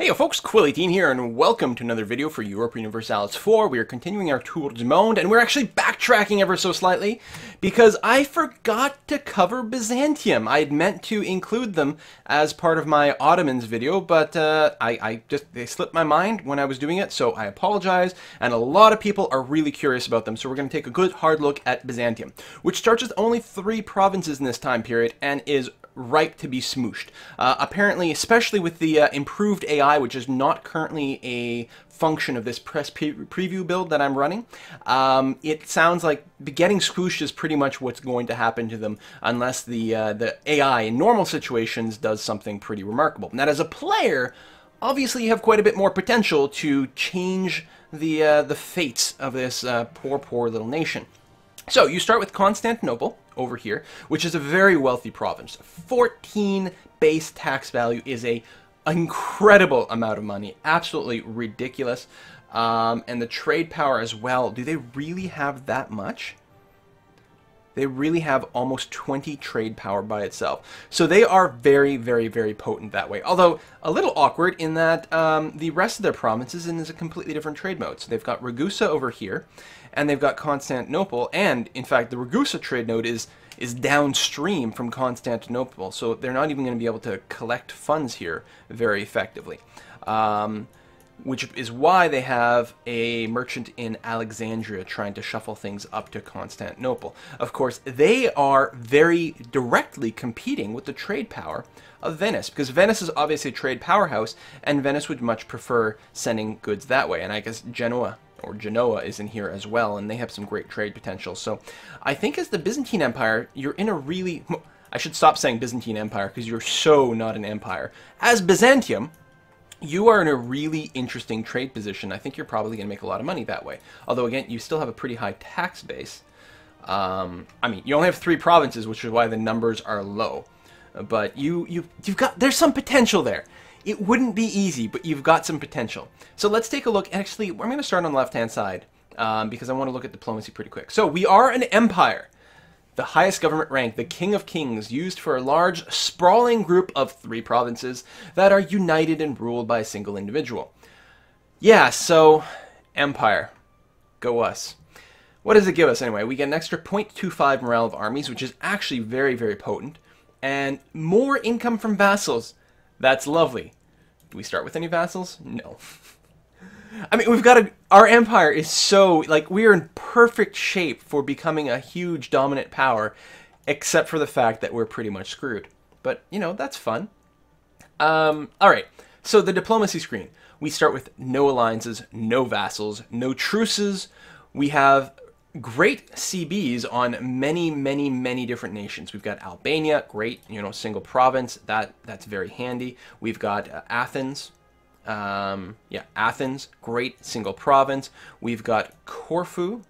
Hey folks, Quilly18 here, and welcome to another video for Europa Universalis IV. We are continuing our Tour du Monde, and we're actually backtracking ever so slightly, because I forgot to cover Byzantium. I had meant to include them as part of my Ottomans video, but they slipped my mind when I was doing it, so I apologize, and a lot of people are really curious about them, so we're going to take a good hard look at Byzantium, which starts with only 3 provinces in this time period, and is ripe to be smooshed. Apparently, especially with the improved AI, which is not currently a function of this press preview build that I'm running, it sounds like getting squooshed is pretty much what's going to happen to them unless the AI in normal situations does something pretty remarkable. Now, as a player, obviously you have quite a bit more potential to change the fates of this poor little nation. So you start with Constantinople over here, which is a very wealthy province. 14 base tax value is a incredible amount of money, absolutely ridiculous. And the trade power as well. Do they really have that much? They really have almost 20 trade power by itself. So they are very, very, very potent that way. Although a little awkward in that the rest of their provinces is a completely different trade mode. So they've got Ragusa over here, and they've got Constantinople. And in fact, the Ragusa trade node is downstream from Constantinople. So they're not even going to be able to collect funds here very effectively. Which is why they have a merchant in Alexandria trying to shuffle things up to Constantinople. Of course, they are very directly competing with the trade power of Venice, because Venice is obviously a trade powerhouse, and Venice would much prefer sending goods that way. And I guess Genoa is in here as well, and they have some great trade potential. So I think as the Byzantine Empire, you're in a really... I should stop saying Byzantine Empire, because you're so not an empire. As Byzantium, you are in a really interesting trade position. I think you're probably going to make a lot of money that way. Although, again, you still have a pretty high tax base. I mean, you only have 3 provinces, which is why the numbers are low. But you've got... There's some potential there. It wouldn't be easy, but you've got some potential. So let's take a look. Actually, I'm going to start on the left-hand side, because I want to look at diplomacy pretty quick. So we are an empire. The highest government rank, the King of Kings, used for a large, sprawling group of 3 provinces that are united and ruled by a single individual. Yeah, so, empire. Go us. What does it give us anyway? We get an extra 0.25 morale of armies, which is actually very, very potent, and more income from vassals. That's lovely. Do we start with any vassals? No. I mean, we've got our empire is so, like, we are in perfect shape for becoming a huge dominant power, except for the fact that we're pretty much screwed. But, you know, that's fun. Alright, so the diplomacy screen. We start with no alliances, no vassals, no truces. We have great CBs on many, many, many different nations. We've got Albania, great, you know, single province. That's very handy. We've got Athens. Yeah, Athens, great single province. We've got Corfu,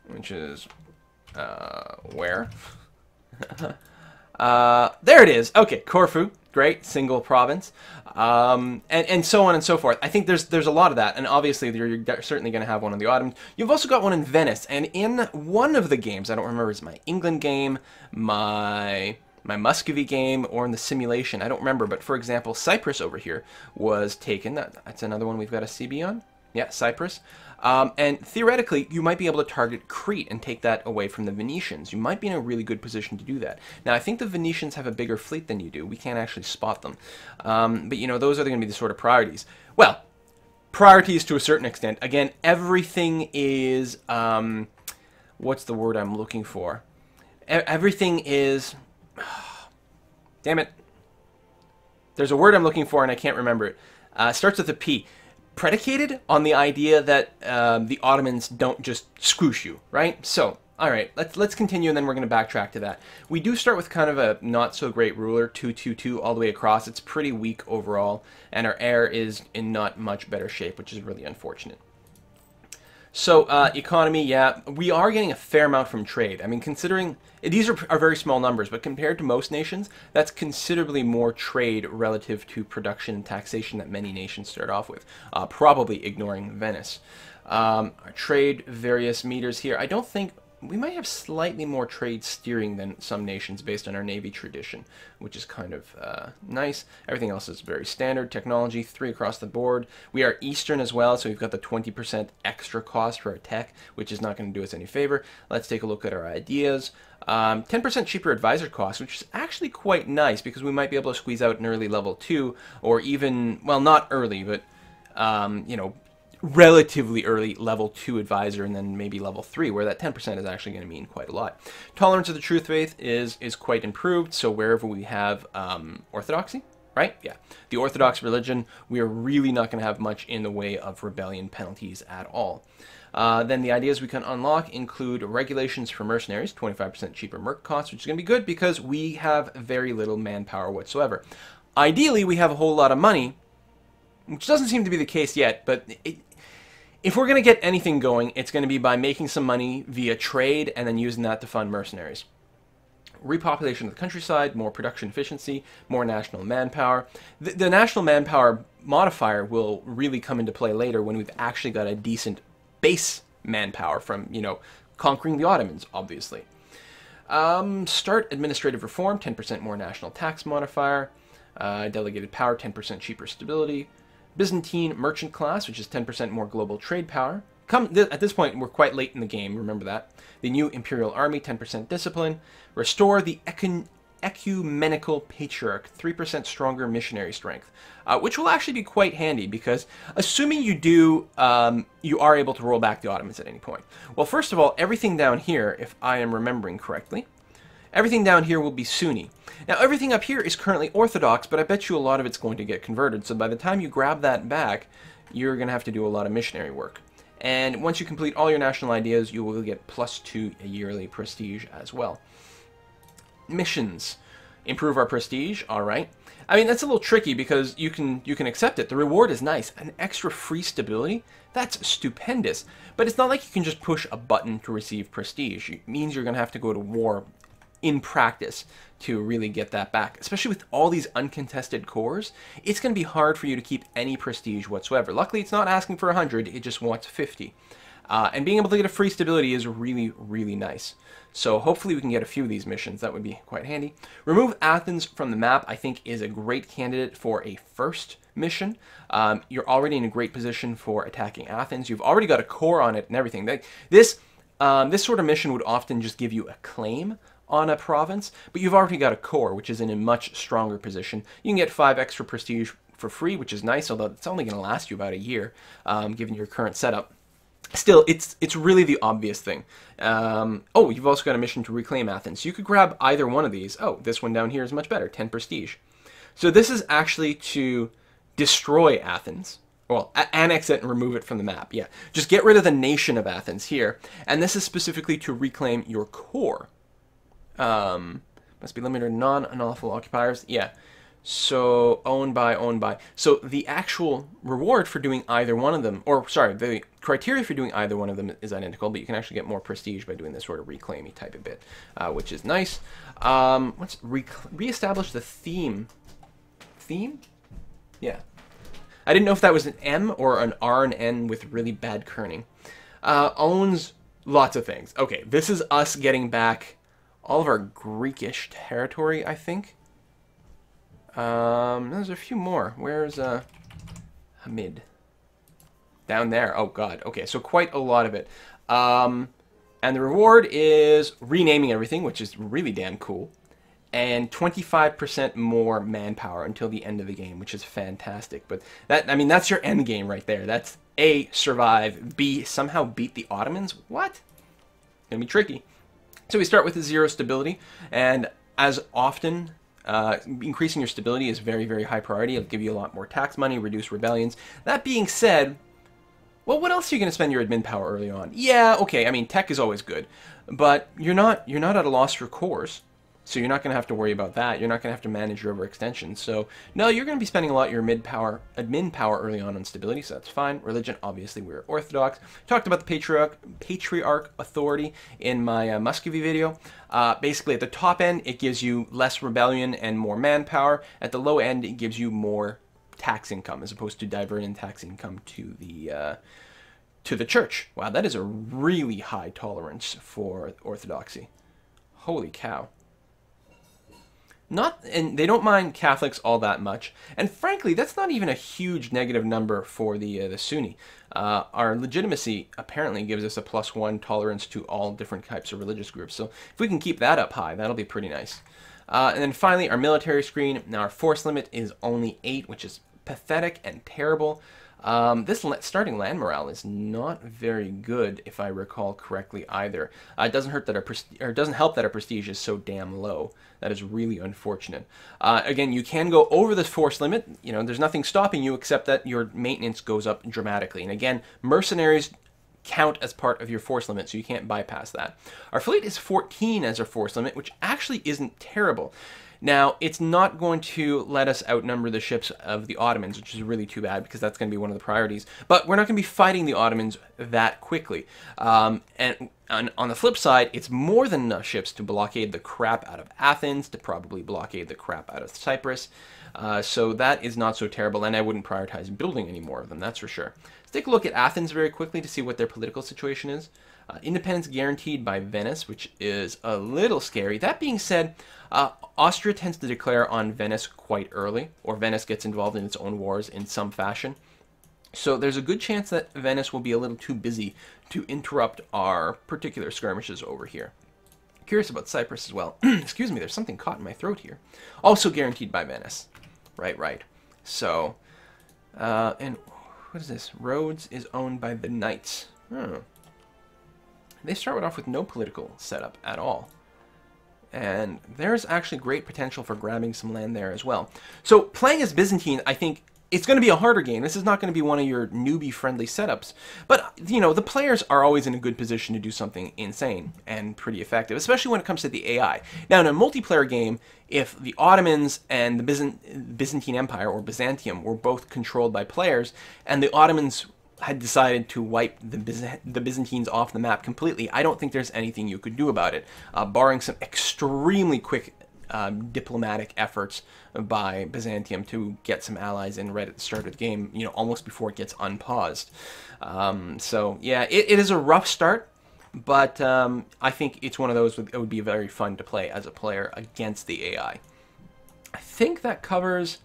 which is, where? There it is. Okay, Corfu, great single province. And so on and so forth. I think there's a lot of that, and obviously you're certainly going to have one on the Ottomans. You've also got one in Venice, and in one of the games, I don't remember, it's my England game, my Muscovy game, or in the simulation, I don't remember, but for example, Cyprus over here was taken. That's another one we've got a CB on. Yeah, Cyprus. And theoretically, you might be able to target Crete and take that away from the Venetians. You might be in a really good position to do that. Now, I think the Venetians have a bigger fleet than you do. We can't actually spot them. But, you know, those are going to be the sort of priorities. Well, priorities to a certain extent. Again, everything is... what's the word I'm looking for? Everything is... Damn it. There's a word I'm looking for and I can't remember it. Starts with a P. Predicated on the idea that the Ottomans don't just squoosh you, right? So, alright, let's continue, and then we're going to backtrack to that. We do start with kind of a not-so-great ruler, 222 all the way across. It's pretty weak overall, and our heir is in not much better shape, which is really unfortunate. So, economy, yeah, we are getting a fair amount from trade. I mean, considering, these are very small numbers, but compared to most nations, that's considerably more trade relative to production and taxation that many nations start off with, probably ignoring Venice. Our trade, various meters here. I don't think we might have slightly more trade steering than some nations based on our navy tradition, which is kind of nice. Everything else is very standard. Technology, 3 across the board. We are Eastern as well, so we've got the 20% extra cost for our tech, which is not going to do us any favor. Let's take a look at our ideas. 10% cheaper advisor cost, which is actually quite nice because we might be able to squeeze out an early level 2, or even, well, not early, but, you know, relatively early level 2 advisor, and then maybe level 3, where that 10% is actually going to mean quite a lot. Tolerance of the truth faith is quite improved, so wherever we have orthodoxy, right? Yeah. The Orthodox religion, we are really not going to have much in the way of rebellion penalties at all. Then the ideas we can unlock include regulations for mercenaries, 25% cheaper merc costs, which is going to be good because we have very little manpower whatsoever. Ideally, we have a whole lot of money, which doesn't seem to be the case yet, but if we're going to get anything going, it's going to be by making some money via trade and then using that to fund mercenaries. Repopulation of the countryside, more production efficiency, more national manpower. The national manpower modifier will really come into play later when we've actually got a decent base manpower from, you know, conquering the Ottomans, obviously. Start administrative reform, 10% more national tax modifier. Delegated power, 10% cheaper stability. Byzantine merchant class, which is 10% more global trade power. At this point, we're quite late in the game, remember that. The new imperial army, 10% discipline. Restore the ecumenical patriarch, 3% stronger missionary strength, which will actually be quite handy because assuming you do, you are able to roll back the Ottomans at any point. Well, first of all, everything down here, if I am remembering correctly, everything down here will be Sunni. Now, everything up here is currently Orthodox, but I bet you a lot of it's going to get converted. So by the time you grab that back, you're going to have to do a lot of missionary work. And once you complete all your national ideas, you will get +2 a yearly prestige as well. Missions. Improve our prestige, all right. I mean, that's a little tricky because you can accept it. The reward is nice. An extra free stability, that's stupendous. But it's not like you can just push a button to receive prestige. It means you're going to have to go to war in practice to really get that back. Especially with all these uncontested cores, it's going to be hard for you to keep any prestige whatsoever. Luckily, it's not asking for 100, it just wants 50. And being able to get a free stability is really, really nice. So hopefully we can get a few of these missions. That would be quite handy. Remove Athens from the map, I think, is a great candidate for a first mission. You're already in a great position for attacking Athens. You've already got a core on it and everything. This sort of mission would often just give you a claim on a province, but you've already got a core, which is in a much stronger position. You can get 5 extra prestige for free, which is nice, although it's only going to last you about a year, given your current setup. Still, it's really the obvious thing. Oh, you've also got a mission to reclaim Athens. You could grab either one of these. Oh, this one down here is much better, 10 prestige. So this is actually to destroy Athens. Well, annex it and remove it from the map. Yeah, just get rid of the nation of Athens here. And this is specifically to reclaim your core. Must be limited to non-unlawful occupiers. Yeah. So, owned by. So, the actual reward for doing either one of them, or, sorry, the criteria for doing either one of them is identical, but you can actually get more prestige by doing this sort of reclaimy type of bit, which is nice. Let's reestablish the theme. Theme? Yeah. I didn't know if that was an M or an R and N with really bad kerning. Owns lots of things. Okay, this is us getting back all of our Greekish territory, I think. There's a few more. Where's Hamid? Down there. Oh god. Okay, so quite a lot of it. And the reward is renaming everything, which is really damn cool. And 25% more manpower until the end of the game, which is fantastic. But that, I mean, that's your end game right there. That's A, survive, B, somehow beat the Ottomans. What? It's gonna be tricky. So we start with a 0 stability, and as often, increasing your stability is very, very high priority. It'll give you a lot more tax money, reduce rebellions. That being said, well, what else are you going to spend your admin power early on? Yeah, okay, I mean, tech is always good, but you're not at a loss for cores, so you're not going to have to worry about that. You're not going to have to manage your overextension. So, no, you're going to be spending a lot of your admin power early on stability, so that's fine. Religion, obviously, we're Orthodox. Talked about the patriarch authority in my Muscovy video. Basically, at the top end, it gives you less rebellion and more manpower. At the low end, it gives you more tax income, as opposed to diverting tax income to to the church. Wow, that is a really high tolerance for orthodoxy. Holy cow. And they don't mind Catholics all that much. And frankly, that's not even a huge negative number for the Sunni. Our legitimacy apparently gives us a +1 tolerance to all different types of religious groups. So if we can keep that up high, that'll be pretty nice. And then finally, our military screen. Now our force limit is only 8, which is pathetic and terrible. This starting land morale is not very good, if I recall correctly either. It doesn't hurt that it doesn't help that our prestige is so damn low. That is really unfortunate. Again, you can go over this force limit. You know, there's nothing stopping you except that your maintenance goes up dramatically. And again, mercenaries count as part of your force limit, so you can't bypass that. Our fleet is 14 as our force limit, which actually isn't terrible. Now, it's not going to let us outnumber the ships of the Ottomans, which is really too bad because that's going to be one of the priorities. But we're not going to be fighting the Ottomans that quickly. And on the flip side, it's more than enough ships to blockade the crap out of Athens, to probably blockade the crap out of Cyprus. So that is not so terrible, and I wouldn't prioritize building any more of them, that's for sure. Let's take a look at Athens very quickly to see what their political situation is. Independence guaranteed by Venice, which is a little scary. That being said, Austria tends to declare on Venice quite early, or Venice gets involved in its own wars in some fashion. So there's a good chance that Venice will be a little too busy to interrupt our particular skirmishes over here. Curious about Cyprus as well. Excuse me, there's something caught in my throat here. Also guaranteed by Venice. Right. So, and what is this? Rhodes is owned by the Knights. They start off with no political setup at all. And there's actually great potential for grabbing some land there as well. So playing as Byzantine, I think it's going to be a harder game. This is not going to be one of your newbie-friendly setups. But, you know, the players are always in a good position to do something insane and pretty effective, especially when it comes to the AI. Now, in a multiplayer game, if the Ottomans and the Byzantine Empire, or Byzantium, were both controlled by players, and the Ottomans had decided to wipe the Byzantines off the map completely, I don't think there's anything you could do about it, barring some extremely quick diplomatic efforts by Byzantium to get some allies in right at the start of the game, you know, almost before it gets unpaused. So yeah, it is a rough start, but I think it's one of those it would be very fun to play as a player against the AI. I think that covers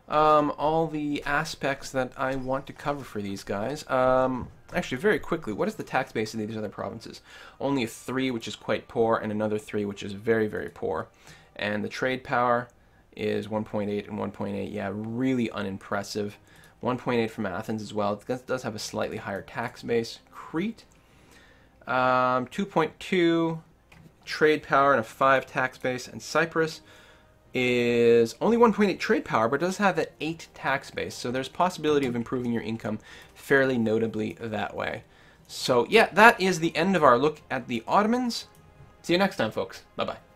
all the aspects that I want to cover for these guys. Actually, very quickly, what is the tax base of these other provinces? Only a 3, which is quite poor, and another 3, which is very, very poor. And the trade power is 1.8 and 1.8. Yeah, really unimpressive. 1.8 from Athens as well. It does have a slightly higher tax base. Crete, 2.2 trade power and a 5 tax base. And Cyprus is only 1.8 trade power, but does have an 8 tax base. So there's possibility of improving your income fairly notably that way. So yeah, that is the end of our look at the Ottomans. See you next time, folks. Bye-bye.